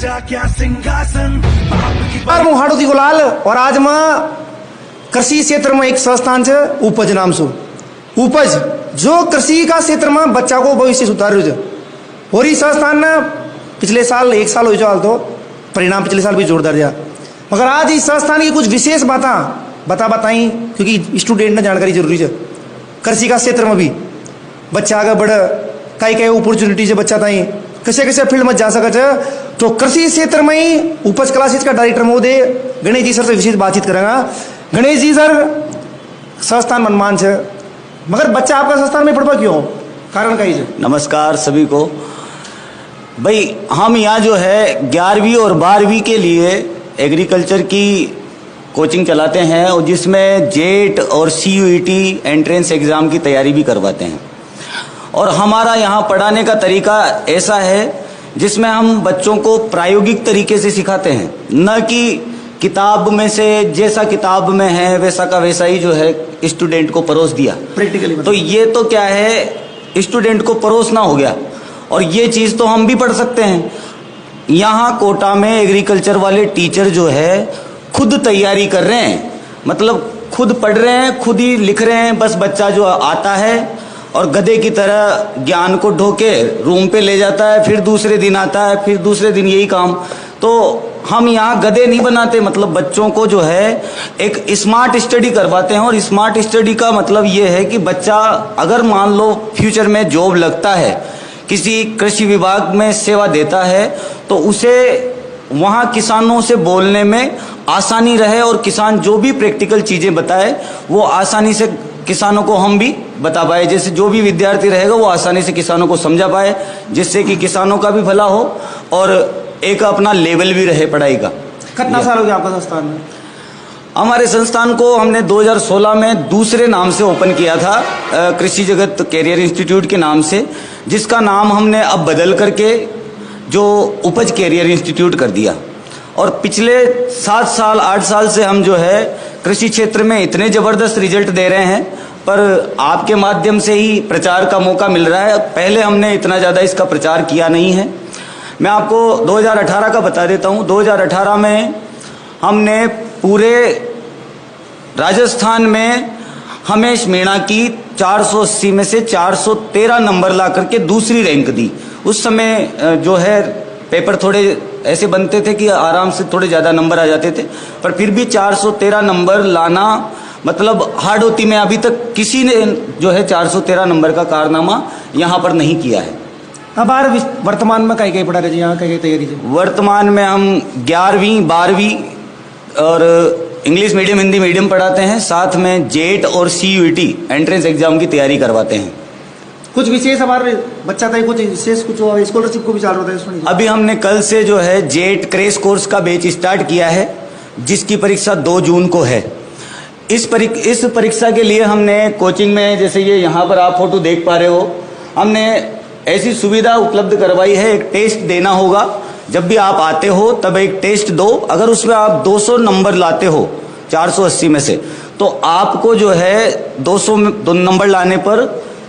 राजा क्या सिंहासन। हाड़ो थी गुलाल और आज मैं कृषि क्षेत्र में एक संस्थान से उपज नाम से उपज जो कृषि का क्षेत्र में बच्चा को भविष्य सुधार रहे और इस संस्थान ने पिछले साल 1 साल हो जाए तो परिणाम पिछले साल भी जोरदार दिया। मगर आज इस संस्थान की कुछ विशेष बताई क्योंकि स्टूडेंट ने जानकारी जरूरी है। कृषि का क्षेत्र में भी बच्चा आगे बढ़े कई अपॉर्चुनिटी से बच्चा ताई कैसे कैसे फील्ड में जा सके तो कृषि क्षेत्र में ही उपज क्लासेस का डायरेक्टर महोदय गणेश जी सर से विशेष बातचीत करेंगे। गणेश जी सर संस्थान मनमान है मगर बच्चा आपका संस्थान में पढ़वा क्यों कारण का ही। नमस्कार सभी को। भाई हम यहाँ जो है 11वीं और 12वीं के लिए एग्रीकल्चर की कोचिंग चलाते हैं और जिसमें जेट और CUET एंट्रेंस एग्ज़ाम की तैयारी भी करवाते हैं। और हमारा यहाँ पढ़ाने का तरीका ऐसा है जिसमें हम बच्चों को प्रायोगिक तरीके से सिखाते हैं, न कि किताब में से जैसा किताब में है वैसा का वैसा ही जो है स्टूडेंट को परोस दिया प्रैक्टिकली। तो ये तो क्या है स्टूडेंट को परोसना हो गया। और ये चीज़ तो हम भी पढ़ सकते हैं। यहाँ कोटा में एग्रीकल्चर वाले टीचर जो है खुद तैयारी कर रहे हैं, मतलब खुद पढ़ रहे हैं, खुद ही लिख रहे हैं। बस बच्चा जो आता है और गधे की तरह ज्ञान को ढोके रूम पे ले जाता है, फिर दूसरे दिन आता है, फिर दूसरे दिन यही काम। तो हम यहाँ गधे नहीं बनाते, मतलब बच्चों को जो है एक स्मार्ट स्टडी करवाते हैं। और स्मार्ट स्टडी का मतलब ये है कि बच्चा अगर मान लो फ्यूचर में जॉब लगता है, किसी कृषि विभाग में सेवा देता है, तो उसे वहाँ किसानों से बोलने में आसानी रहे और किसान जो भी प्रैक्टिकल चीज़ें बताए वो आसानी से किसानों को हम भी बता पाए। जैसे जो भी विद्यार्थी रहेगा वो आसानी से किसानों को समझा पाए, जिससे कि किसानों का भी भला हो और एक अपना लेवल भी रहे पढ़ाई का। कितना साल हो गया आपका संस्थान में? हमारे संस्थान को हमने 2016 में दूसरे नाम से ओपन किया था, कृषि जगत कैरियर इंस्टीट्यूट के नाम से, जिसका नाम हमने अब बदल करके जो उपज कैरियर इंस्टीट्यूट कर दिया। और पिछले 7 साल 8 साल से हम जो है कृषि क्षेत्र में इतने ज़बरदस्त रिजल्ट दे रहे हैं, पर आपके माध्यम से ही प्रचार का मौका मिल रहा है। पहले हमने इतना ज़्यादा इसका प्रचार किया नहीं है। मैं आपको 2018 का बता देता हूँ। 2018 में हमने पूरे राजस्थान में हमेश मीणा की 480 में से 413 नंबर ला करके दूसरी रैंक दी। उस समय जो है पेपर थोड़े ऐसे बनते थे कि आराम से थोड़े ज़्यादा नंबर आ जाते थे, पर फिर भी 413 नंबर लाना मतलब हाड़ौती में अभी तक किसी ने जो है 413 नंबर का कारनामा यहाँ पर नहीं किया है। अब वर्तमान में कहीं पढ़ा रहे जी, यहाँ कहीं तैयारी है? वर्तमान में हम 11वीं 12वीं और इंग्लिश मीडियम हिंदी मीडियम पढ़ाते हैं, साथ में जेट और CUET एंट्रेंस एग्जाम की तैयारी करवाते हैं। कुछ विशेष हमारे बच्चा था, कुछ विशेष कुछ स्कॉलरशिप को भी चालू होता है? अभी हमने कल से जो है जेट क्रैश कोर्स का बैच स्टार्ट किया है, जिसकी परीक्षा 2 जून को है। इस परीक्षा के लिए हमने कोचिंग में, जैसे ये यहाँ पर आप फोटो देख पा रहे हो, हमने ऐसी सुविधा उपलब्ध करवाई है। एक टेस्ट देना होगा, जब भी आप आते हो तब एक टेस्ट दो। अगर उसमें आप 200 नंबर लाते हो 480 में से, तो आपको जो है 200 नंबर लाने पर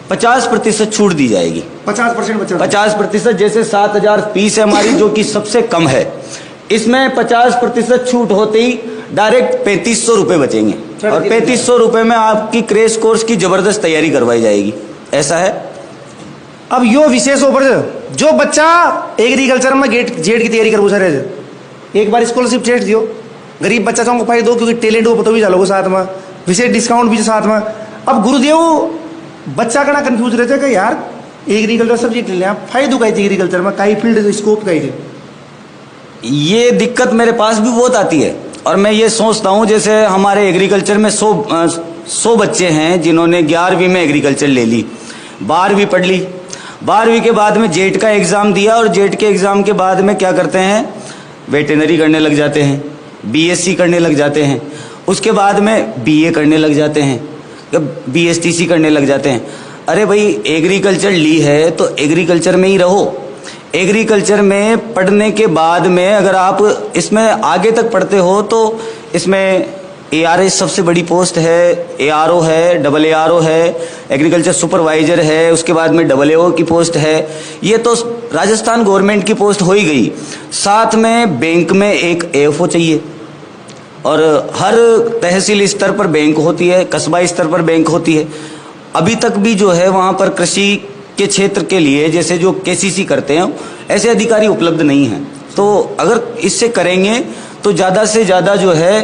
50% छूट दी जाएगी। 50%, जैसे 7000 फीस है हमारी जो कि सबसे कम है, इसमें 50% छूट होते ही डायरेक्ट 3500 रुपये बचेंगे। और 3500 रुपये में आपकी क्रैश कोर्स की जबरदस्त तैयारी करवाई जाएगी। ऐसा है। अब यो विशेष ऊपर जो बच्चा एग्रीकल्चर में जेट की तैयारी करो सर, एक बार स्कॉलरशिप टेस्ट दियो, गरीब बच्चा को फायदा दो, क्योंकि टैलेंट वो पता भी चलोगे साथ में, विशेष डिस्काउंट भी साथ में। अब गुरुदेव बच्चा का ना कंफ्यूज रहते कि यार एग्रीकल्चर सब्जेक्ट ले लिया, फायदो का एग्रीकल्चर में कई फील्ड स्कोप का ही। ये दिक्कत मेरे पास भी बहुत आती है और मैं ये सोचता हूँ, जैसे हमारे एग्रीकल्चर में 100 बच्चे हैं जिन्होंने 11वीं में एग्रीकल्चर ले ली, 12वीं पढ़ ली, 12वीं के बाद में जेट का एग्ज़ाम दिया और जेट के एग्ज़ाम के बाद में क्या करते हैं, वेटरनरी करने लग जाते हैं, BSc करने लग जाते हैं, उसके बाद में BA करने लग जाते हैं, BSTC करने लग जाते हैं। अरे भाई एग्रीकल्चर ली है तो एग्रीकल्चर में ही रहो। एग्रीकल्चर में पढ़ने के बाद में अगर आप इसमें आगे तक पढ़ते हो तो इसमें ARS सबसे बड़ी पोस्ट है, ARO है, AARO है, एग्रीकल्चर सुपरवाइजर है, उसके बाद में AAO की पोस्ट है। ये तो राजस्थान गवर्नमेंट की पोस्ट हो ही गई। साथ में बैंक में एक AFO चाहिए और हर तहसील स्तर पर बैंक होती है, कस्बा स्तर पर बैंक होती है। अभी तक भी जो है वहाँ पर कृषि के क्षेत्र के लिए जैसे जो KCC करते हैं ऐसे अधिकारी उपलब्ध नहीं हैं। तो अगर इससे करेंगे तो ज़्यादा से ज़्यादा जो है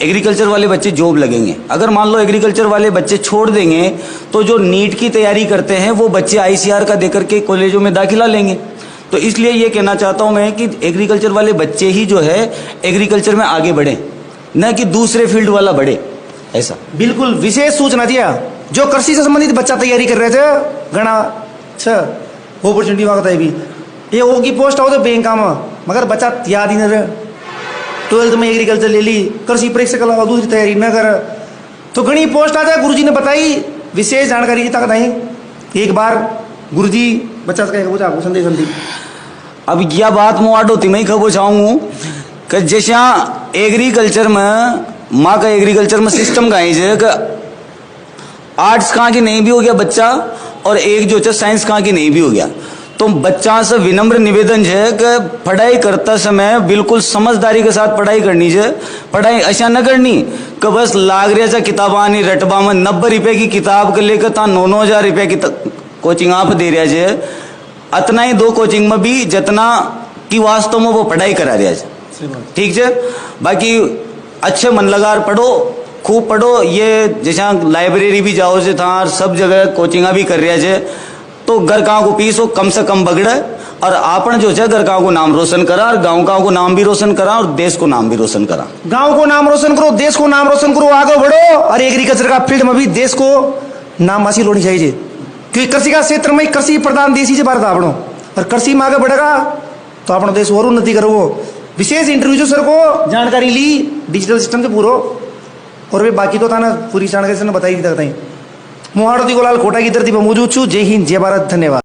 एग्रीकल्चर वाले बच्चे जॉब लगेंगे। अगर मान लो एग्रीकल्चर वाले बच्चे छोड़ देंगे तो जो नीट की तैयारी करते हैं वो बच्चे ICR का देकर के कॉलेजों में दाखिला लेंगे। तो इसलिए ये कहना चाहता हूँ मैं कि एग्रीकल्चर वाले बच्चे ही जो है एग्रीकल्चर में आगे बढ़े, न कि दूसरे फील्ड वाला बढ़े। ऐसा बिल्कुल विशेष सूचना दिया। जो कृषि से संबंधित बच्चा तैयारी कर रहे थे घना अपॉर्चुनिटी वक्त है भी ये होगी पोस्ट हो तो बैंक में, मगर बच्चा याद ही न रहे। 12th में एग्रीकल्चर ले ली, कृषि परीक्षा के अलावा दूसरी तैयारी न कर तो घनी पोस्ट आ जाए। गुरुजी ने बताई विशेष जानकारी की तक नहीं। एक बार गुरुजी बच्चा से कहेगा आपको संदेश दी। अब यह बात मुआड होती मैं खबो चाहूँ कि जैसे एग्रीकल्चर में माँ का एग्रीकल्चर में सिस्टम का है आर्ट्स कहाँ की नहीं भी हो गया बच्चा और एक जो है साइंस कहाँ की नहीं भी हो गया। तो बच्चा से विनम्र निवेदन है कि पढ़ाई करता समय बिल्कुल समझदारी के साथ पढ़ाई करनी है। पढ़ाई ऐसा न करनी कि बस लाग रहा किताबा नहीं रटबा में 90 रुपए की किताब के लेकर 9,000 रुपए की कोचिंग आप दे रहा है। अतना ही दो कोचिंग में भी जितना कि वास्तव में वो पढ़ाई करा रहा है। ठीक है, बाकी अच्छे मन लगा पढ़ो, खूब पढ़ो। ये जैसा लाइब्रेरी भी जाओ से था सब जगह कोचिंगा भी कर रहा है। तो घर गाँव को पीसो कम से कम बगड़े और आपन जो है घर गाँव को नाम रोशन करा और गाँव को नाम भी रोशन करा और देश को नाम भी रोशन करा। गांव को नाम रोशन करो, देश को नाम रोशन करो, आगे बढ़ो। और एग्रीकल्चर का फील्ड में भी देश को नाम हासिल होनी चाहिए, क्योंकि कृषि का क्षेत्र में कृषि प्रधान देश ही से भारत आपनो और कृषि में आगे बढ़ेगा तो अपना देश और उन्नति करो। विशेष इंटरव्यू सर को जानकारी ली डिजिटल सिस्टम से पूरा और वे बाकी तो था ना पूरी जानकारी से बताई दी तक। मुहाड़ो गोलाल कोटा की धरती पर मौजूद छू। जय हिंद, जय भारत, धन्यवाद।